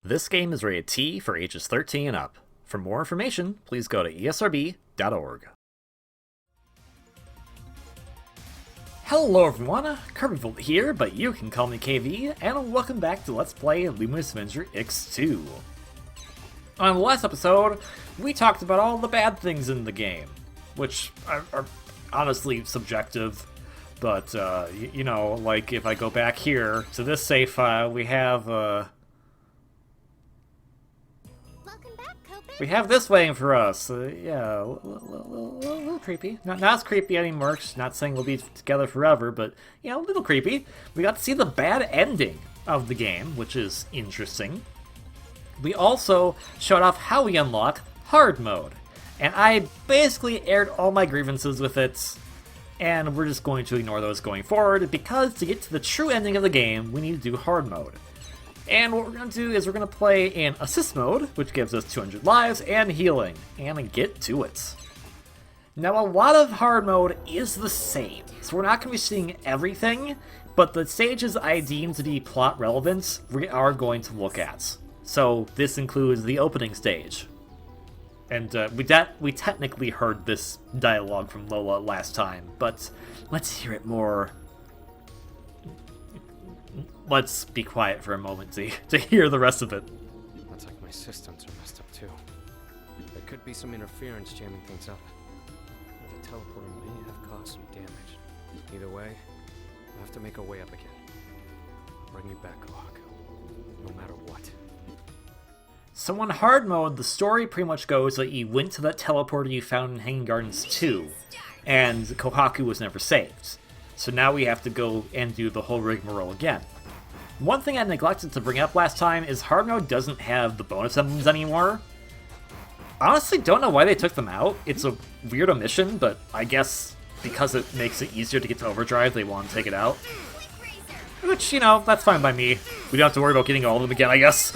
This game is rated T for ages 13 and up. For more information, please go to esrb.org. Hello everyone, Gunvolt here, but you can call me KV, and welcome back to Let's Play Luminous Avenger X2. On the last episode, we talked about all the bad things in the game, which are honestly subjective, but, you know, like if I go back here to this save file, we have this waiting for us. Yeah, a little creepy. Not as creepy anymore. Not saying we'll be together forever, but, you know, a little creepy. We got to see the bad ending of the game, which is interesting. We also showed off how we unlock hard mode. And I basically aired all my grievances with it, and we're just going to ignore those going forward, because to get to the true ending of the game, we need to do hard mode. And what we're going to do is we're going to play in assist mode, which gives us 200 lives and healing, and get to it. Now, a lot of hard mode is the same, so we're not going to be seeing everything, but the stages I deem to be plot relevant, we are going to look at. So this includes the opening stage. And we technically heard this dialogue from Lola last time, but let's hear it more. Let's be quiet for a moment to hear the rest of it. Looks like my systems are messed up too. There could be some interference jamming things up. The teleporter may have caused some damage. Either way, I'll have to make our way up again. Bring me back, Kohaku. No matter what. So on hard mode, the story pretty much goes that you went to that teleporter you found in Hanging Gardens 2, and Kohaku was never saved. So now we have to go and do the whole rigmarole again. One thing I neglected to bring up last time is hard mode doesn't have the bonus emblems anymore. Honestly, don't know why they took them out. It's a weird omission, but I guess because it makes it easier to get to Overdrive, they want to take it out. Which, you know, that's fine by me. We don't have to worry about getting all of them again, I guess.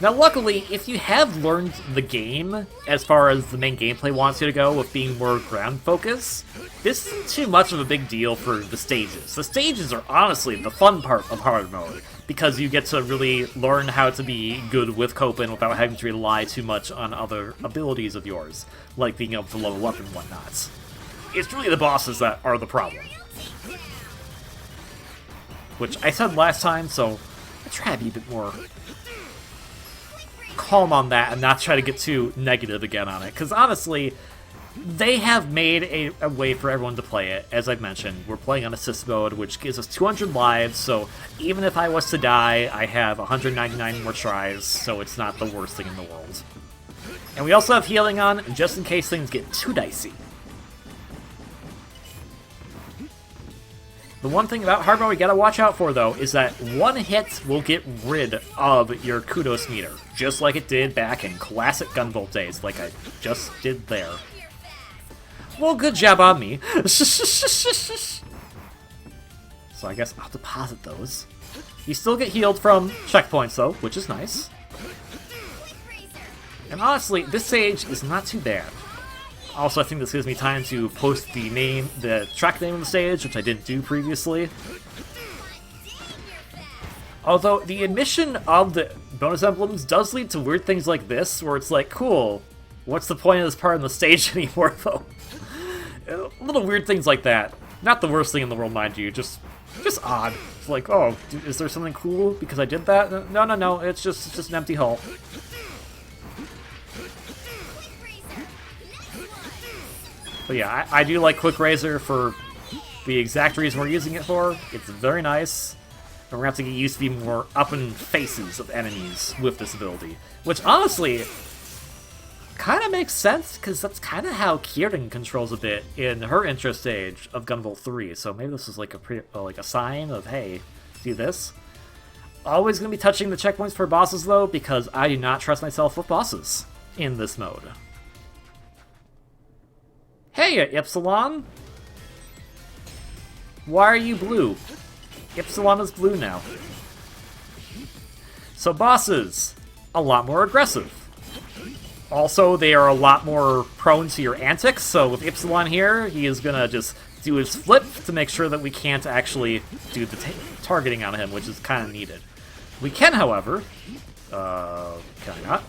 Now, luckily, if you have learned the game, as far as the main gameplay wants you to go, with being more ground focus, this isn't too much of a big deal for the stages. The stages are honestly the fun part of hard mode, because you get to really learn how to be good with coping without having to rely too much on other abilities of yours, like being able to level up and whatnot. It's really the bosses that are the problem. Which I said last time, so I try to be a bit more calm on that and not try to get too negative again on it, because honestly, they have made a way for everyone to play it. As I've mentioned, we're playing on assist mode, which gives us 200 lives, so even if I was to die, I have 199 more tries, so it's not the worst thing in the world. And we also have healing on, just in case things get too dicey. The one thing about hard mode we gotta watch out for, though, is that one hit will get rid of your kudos meter, just like it did back in classic Gunvolt days, like I just did there. Well, good job on me. So I guess I'll deposit those. You still get healed from checkpoints, though, which is nice. And honestly, this stage is not too bad. Also, I think this gives me time to post the track name of the stage, which I didn't do previously. Although, the omission of the bonus emblems does lead to weird things like this, where it's like, cool, what's the point of this part of the stage anymore, though? Little weird things like that. Not the worst thing in the world, mind you, just odd. It's like, oh, is there something cool because I did that? No, it's just an empty hull. But yeah, I do like Quick Razor for the exact reason we're using it for. It's very nice. And we're going to have to get used to being more up in faces of enemies with this ability. Which, honestly, kind of makes sense, because that's kind of how Kieran controls a bit in her intro stage of Gunvolt 3. So maybe this is like a sign of, hey, do this. Always going to be touching the checkpoints for bosses, though, because I do not trust myself with bosses in this mode. Hey, Ypsilon! Why are you blue? Ypsilon is blue now. So bosses, a lot more aggressive. Also, they are a lot more prone to your antics, so with Ypsilon here, he is gonna just do his flip to make sure that we can't actually do the targeting on him, which is kind of needed. We can, however... can I not?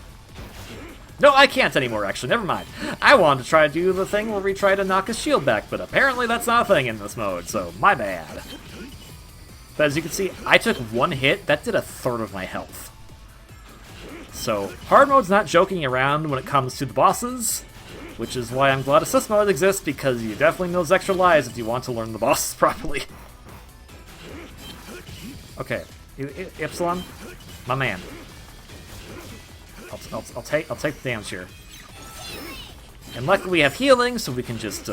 No, I can't anymore, actually. Never mind. I wanted to try to do the thing where we try to knock his shield back, but apparently that's not a thing in this mode, so my bad. But as you can see, I took one hit. That did a third of my health. So, hard mode's not joking around when it comes to the bosses, which is why I'm glad assist mode exists, because you definitely need those extra lives if you want to learn the bosses properly. Okay, Ypsilon, my man. I'll take the damage here. And luckily we have healing, so we can just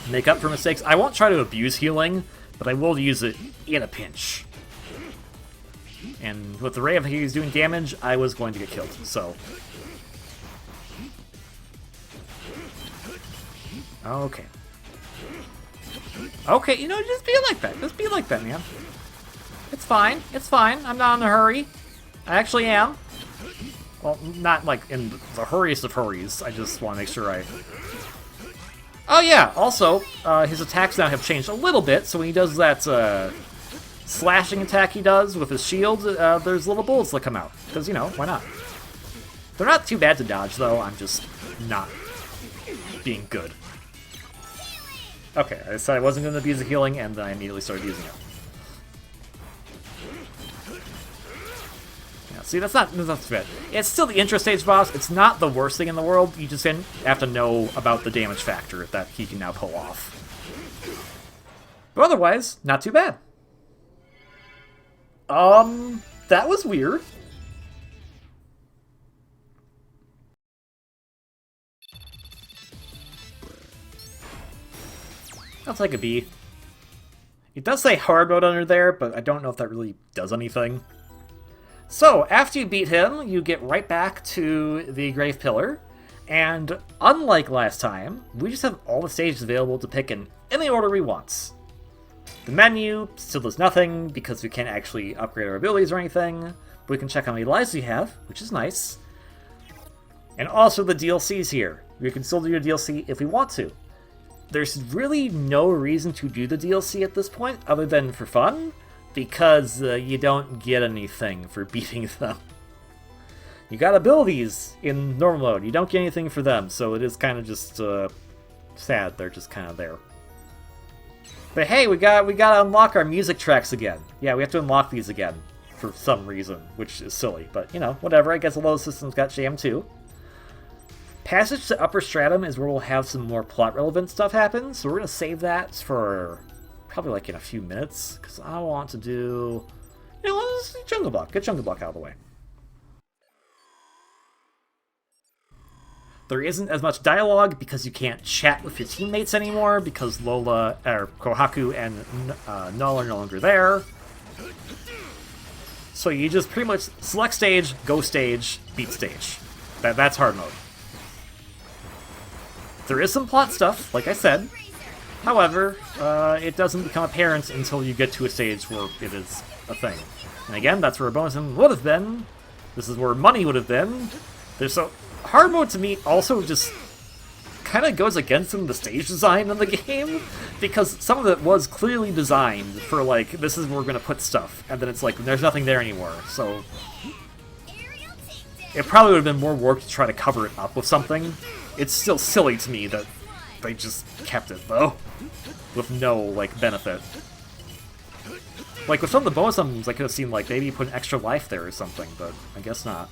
make up for mistakes. I won't try to abuse healing, but I will use it in a pinch. And with the Ray of Hades doing damage, I was going to get killed, so... Okay. Okay, you know, just be like that. Just be like that, man. It's fine. It's fine. I'm not in a hurry. I actually am. Well, not like in the hurriest of hurries. I just want to make sure I... Oh yeah, also, his attacks now have changed a little bit, so when he does that slashing attack he does with his shield, there's little bullets that come out. Because, you know, why not? They're not too bad to dodge, though. I'm just not being good. Okay, I decided I wasn't going to abuse the healing, and then I immediately started using it. See, that's not too bad. It's still the intro stage boss. It's not the worst thing in the world. You just have to know about the damage factor that he can now pull off. But otherwise, not too bad. That was weird. I'll take a B. It does say hard mode under there, but I don't know if that really does anything. So, after you beat him, you get right back to the Grave Pillar, and unlike last time, we just have all the stages available to pick in any order we want. The menu still does nothing, because we can't actually upgrade our abilities or anything, but we can check how many lives we have, which is nice. And also the DLCs here. We can still do your DLC if we want to. There's really no reason to do the DLC at this point, other than for fun, because you don't get anything for beating them. You got abilities in normal mode, you don't get anything for them, so it is kind of just sad they're just kind of there. But hey, we gotta unlock our music tracks again. Yeah, we have to unlock these again, for some reason, which is silly, but you know, whatever, I guess a lot of systems got jammed too. Passage to Upper Stratum is where we'll have some more plot-relevant stuff happen, so we're gonna save that for probably like in a few minutes, because I want to do... You know, let's do Jungle Block. Get Jungle Block out of the way. There isn't as much dialogue because you can't chat with your teammates anymore, because Lola, or Kohaku and Null are no longer there. So you just pretty much select stage, go stage, beat stage. That's hard mode. There is some plot stuff, like I said. However, it doesn't become apparent until you get to a stage where it is a thing. And again, that's where a bonus would have been. This is where money would have been. So hard mode to me also just kind of goes against some of the stage design in the game, because some of it was clearly designed for like, this is where we're going to put stuff, and then it's like, there's nothing there anymore. So it probably would have been more work to try to cover it up with something. It's still silly to me that they just kept it, though, with no, like, benefit. Like, with some of the bonus items, I could have seen, like, maybe you put an extra life there or something, but I guess not.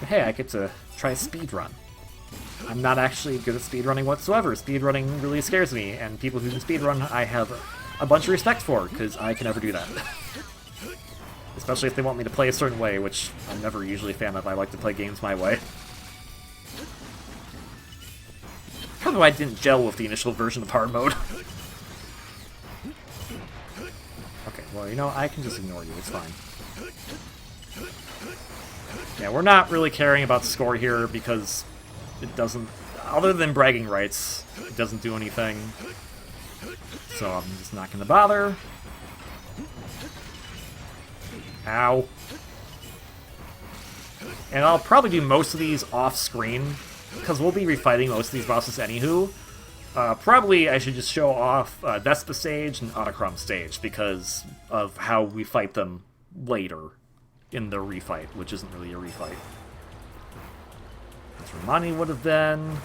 But hey, I get to try a speedrun. I'm not actually good at speedrunning whatsoever. Speedrunning really scares me, and people who can speedrun I have a bunch of respect for, because I can never do that. Especially if they want me to play a certain way, which I'm never usually a fan of. I like to play games my way. Probably why I didn't gel with the initial version of hard mode. Okay, well, you know, I can just ignore you. It's fine. Yeah, we're not really caring about the score here because it doesn't... Other than bragging rights, it doesn't do anything. So I'm just not going to bother. Ow. And I'll probably do most of these off-screen, because we'll be refighting most of these bosses anywho. Probably I should just show off Vespa stage and Autochrome stage because of how we fight them later in the refight, which isn't really a refight. That's where money would have been.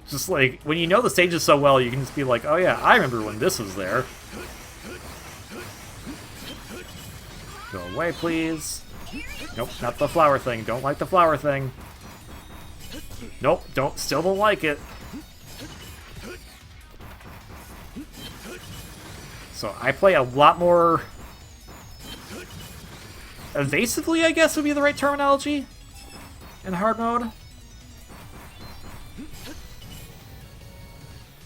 Just like, when you know the stages so well, you can just be like, oh yeah, I remember when this was there. Go away, please. Nope, not the flower thing. Don't like the flower thing. Nope, still don't like it. So I play a lot more evasively, I guess would be the right terminology, in hard mode.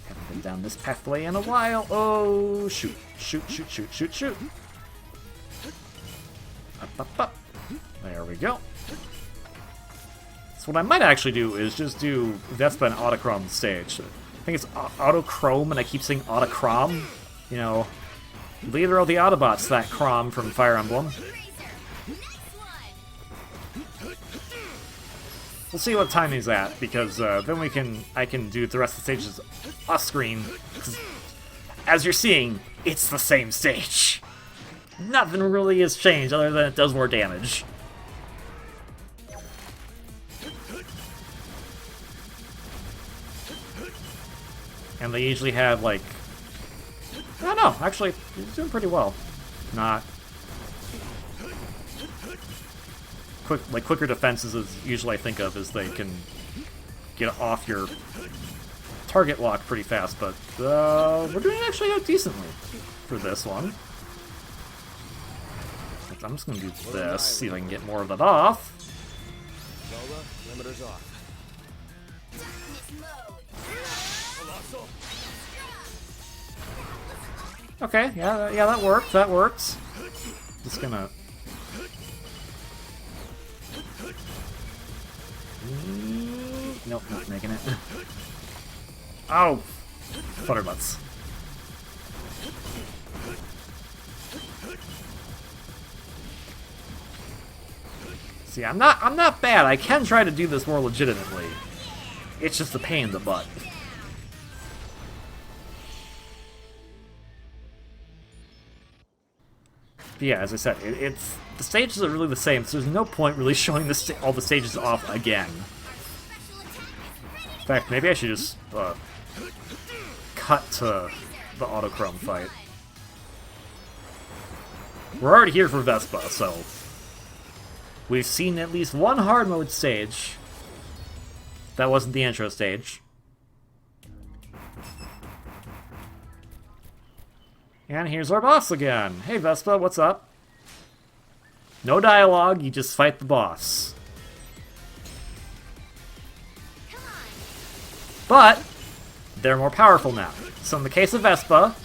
Haven't been down this pathway in a while. Oh, shoot. Shoot. Up. There we go. So what I might actually do is just do Vespa and Autochrome stage. I think it's Autochrome, and I keep saying Autochrome. You know, leader of the Autobots, that Chrom from Fire Emblem. We'll see what time he's at, because then I can do the rest of the stages off screen. As you're seeing, it's the same stage. Nothing really has changed other than it does more damage. And they usually have, like... I don't know, actually, he's doing pretty well. Not... quicker defenses is usually I think of as they can get off your target lock pretty fast, but we're doing actually decently for this one. I'm just gonna do this, see if I can get more of that off. Limiters off. Okay, yeah, that works. Just gonna... Nope, not making it. Oh! Butterbutts. See, I'm not bad. I can try to do this more legitimately. It's just a pain in the butt. But yeah, as I said, it's the stages are really the same, so there's no point really showing all the stages off again. In fact, maybe I should just cut to the Autochrome fight. We're already here for Vespa, so we've seen at least one hard mode stage. That wasn't the intro stage. And here's our boss again. Hey Vespa, what's up? No dialogue, you just fight the boss. But they're more powerful now. So in the case of Vespa,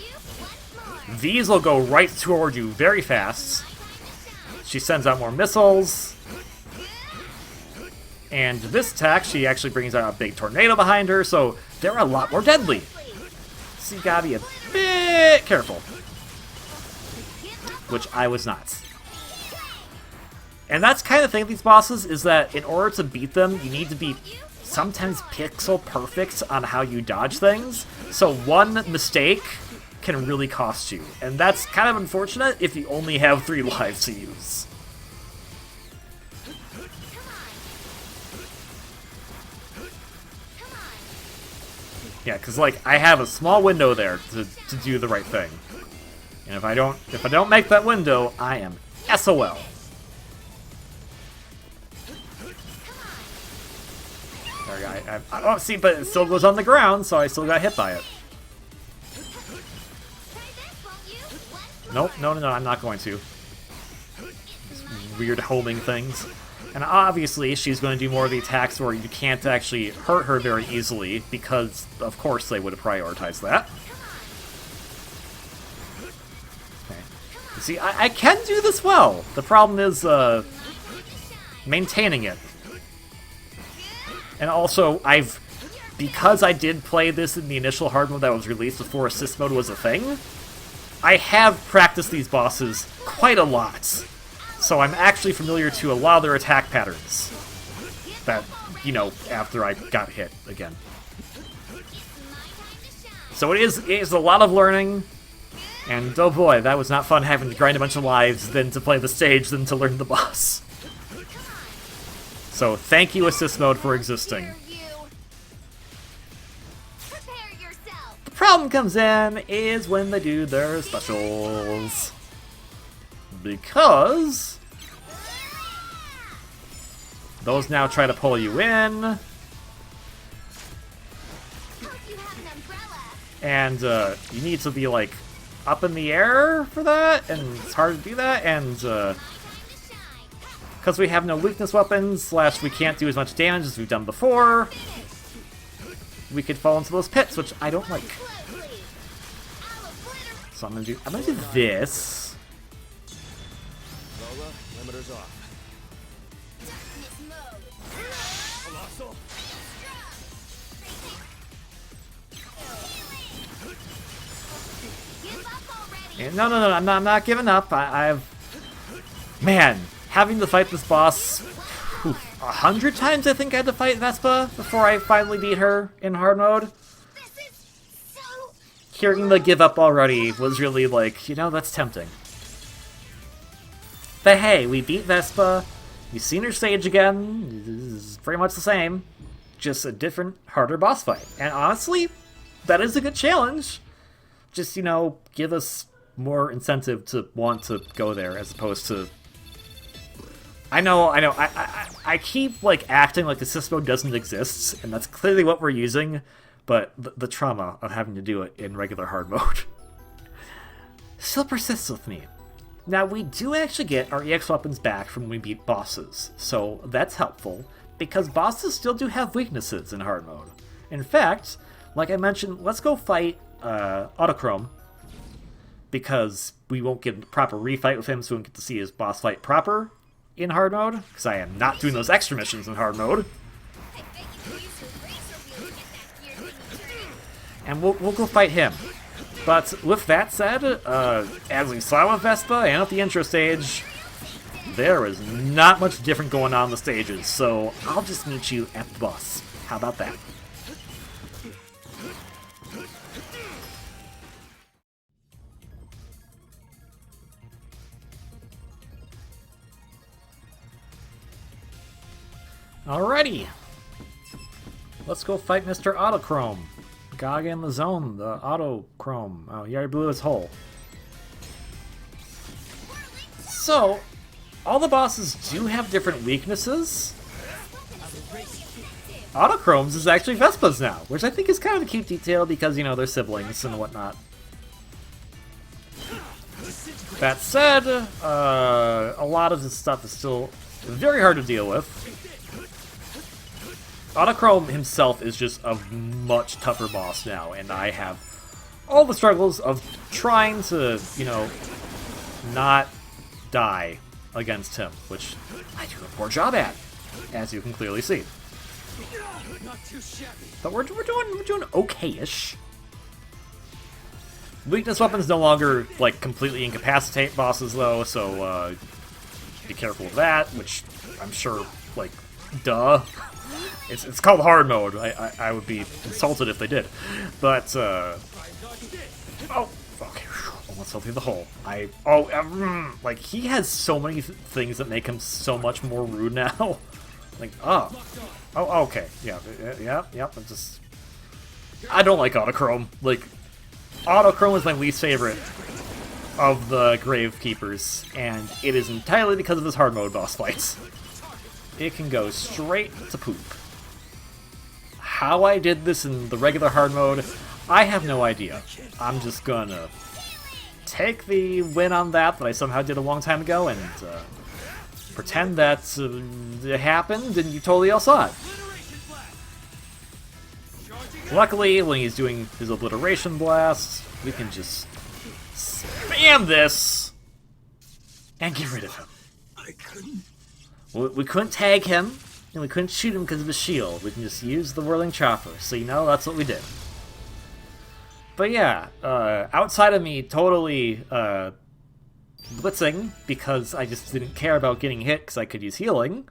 these will go right toward you very fast. She sends out more missiles. And this attack, she actually brings out a big tornado behind her, so they're a lot more deadly. So you gotta be a bit careful. Which I was not. And that's kind of the thing with these bosses, is that in order to beat them, you need to be sometimes pixel perfect on how you dodge things. So one mistake can really cost you. And that's kind of unfortunate if you only have 3 lives to use. Yeah, because like I have a small window there to do the right thing. And if I don't make that window, I am SOL. There oh, see, but it still goes on the ground, so I still got hit by it. Nope, no, I'm not going to. These weird homing things. And obviously, she's going to do more of the attacks where you can't actually hurt her very easily, because, of course, they would have prioritized that. Okay. See, I can do this well. The problem is, maintaining it. And also, because I did play this in the initial hard mode that was released before assist mode was a thing, I have practiced these bosses quite a lot. So I'm actually familiar to a lot of their attack patterns. That, you know, after I got hit again. So it is a lot of learning, and oh boy, that was not fun having to grind a bunch of lives, then to play the stage, then to learn the boss. So thank you, assist mode, for existing. The problem comes in is when they do their specials. Because those now try to pull you in. And you need to be like up in the air for that, and it's hard to do that, and because we have no weakness weapons, / we can't do as much damage as we've done before, we could fall into those pits, which I don't like. So I'm gonna do this. Lola, limiters off. And no, I'm not giving up. Man, having to fight this boss 100 times, I think I had to fight Vespa before I finally beat her in hard mode. Hearing the give up already was really like, you know, that's tempting. But hey, we beat Vespa. You've seen her stage again. This is pretty much the same. Just a different, harder boss fight. And honestly, that is a good challenge. Just, you know, give us more incentive to want to go there as opposed to... I know, I keep, like, acting like the assist mode doesn't exist, and that's clearly what we're using, but the trauma of having to do it in regular hard mode still persists with me. Now, we do actually get our EX weapons back from when we beat bosses, so that's helpful, because bosses still do have weaknesses in hard mode. In fact, like I mentioned, let's go fight Autochrome, because we won't get a proper refight with him, so we won't get to see his boss fight proper in hard mode, because I am not doing those extra missions in hard mode. And we'll go fight him. But with that said, as we saw with Vespa and at the intro stage, there is not much different going on in the stages, so I'll just meet you at the boss. How about that? Alrighty, let's go fight Mr. Autochrome. Gog in the zone, the Autochrome. Oh, he already blew his hole. So, all the bosses do have different weaknesses. Autochrome's is actually Vespa's now, which I think is kind of a cute detail because, you know, they're siblings and whatnot. That said, a lot of this stuff is still very hard to deal with. Autochrome himself is just a much tougher boss now, and I have all the struggles of trying to, you know, not die against him, which I do a poor job at, as you can clearly see. But we're doing okay-ish. Weakness weapons no longer, like, completely incapacitate bosses, though, so, be careful of that, which I'm sure, like, duh. It's called hard mode. I would be insulted if they did. But, oh, okay, almost fell through the hole. Like, he has so many things that make him so much more rude now. Like, oh, okay, yeah, I'm just... I don't like Autochrome. Like, Autochrome is my least favorite of the Gravekeepers, and it is entirely because of his hard mode boss fights. It can go straight to poop. How I did this in the regular hard mode, I have no idea. I'm just gonna take the win on that I somehow did a long time ago and pretend that it happened and you totally all saw it. Luckily, when he's doing his obliteration blast, we can just spam this and get rid of him. We couldn't tag him, and we couldn't shoot him because of his shield. We can just use the whirling chopper, so you know, that's what we did. But yeah, outside of me totally blitzing, because I just didn't care about getting hit because I could use healing,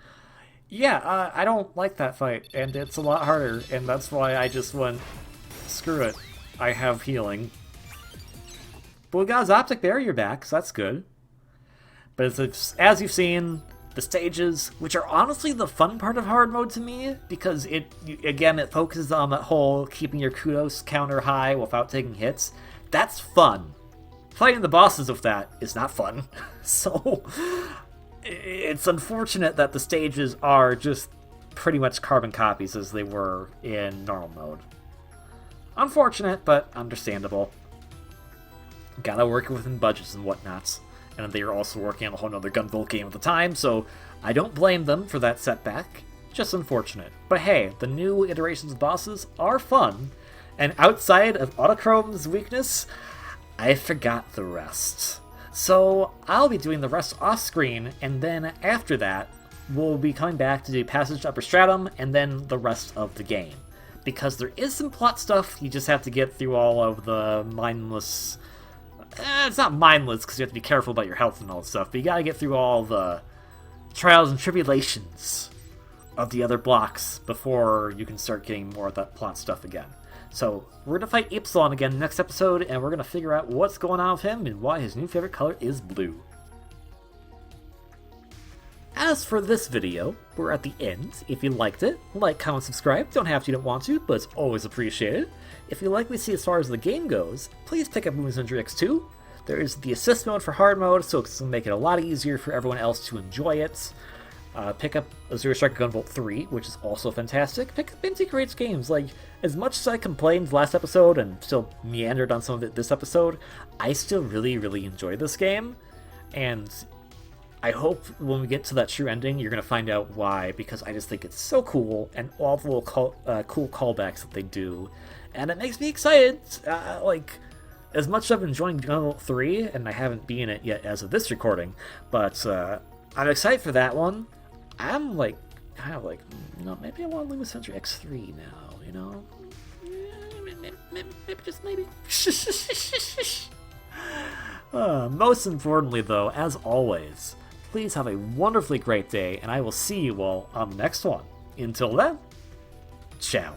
yeah, I don't like that fight, and it's a lot harder, and that's why I just went, screw it. I have healing. But we got his optic barrier back, so that's good. But as you've seen, the stages, which are honestly the fun part of hard mode to me, because it focuses on that whole keeping your kudos counter high without taking hits. That's fun. Fighting the bosses with that is not fun. So it's unfortunate that the stages are just pretty much carbon copies as they were in normal mode. Unfortunate, but understandable. Gotta work within budgets and whatnots. And they were also working on a whole nother Gunvolt game at the time, so I don't blame them for that setback. Just unfortunate. But hey, the new iterations of bosses are fun, and outside of Autochrome's weakness, I forgot the rest. So I'll be doing the rest off-screen, and then after that, we'll be coming back to do Passage to Upper Stratum, and then the rest of the game. Because there is some plot stuff, you just have to get through all of the mindless... it's not mindless, because you have to be careful about your health and all that stuff, but you gotta get through all the trials and tribulations of the other blocks before you can start getting more of that plot stuff again. So, we're gonna fight Epsilon again next episode, and we're gonna figure out what's going on with him and why his new favorite color is blue. As for this video, we're at the end. If you liked it, like, comment, subscribe. Don't have to, you don't want to, but it's always appreciated. If you like what you see as far as the game goes, please pick up Luminous Avenger X2. There is the assist mode for hard mode, so it's going to make it a lot easier for everyone else to enjoy it. Pick up Zero Strike Gunvolt 3, which is also fantastic. Pick up Inti Creates games. Like, as much as I complained last episode and still meandered on some of it this episode, I still really, really enjoy this game. And I hope when we get to that true ending, you're going to find out why, because I just think it's so cool, and all the little cool callbacks that they do. And it makes me excited. Like, as much as I've been enjoying Gunvolt 3, and I haven't been in it yet as of this recording, but I'm excited for that one. I'm like, kind of like, you know, maybe I want Luminous Avenger X3 now, you know? Maybe just maybe. Most importantly, though, as always, please have a wonderfully great day, and I will see you all on the next one. Until then, ciao.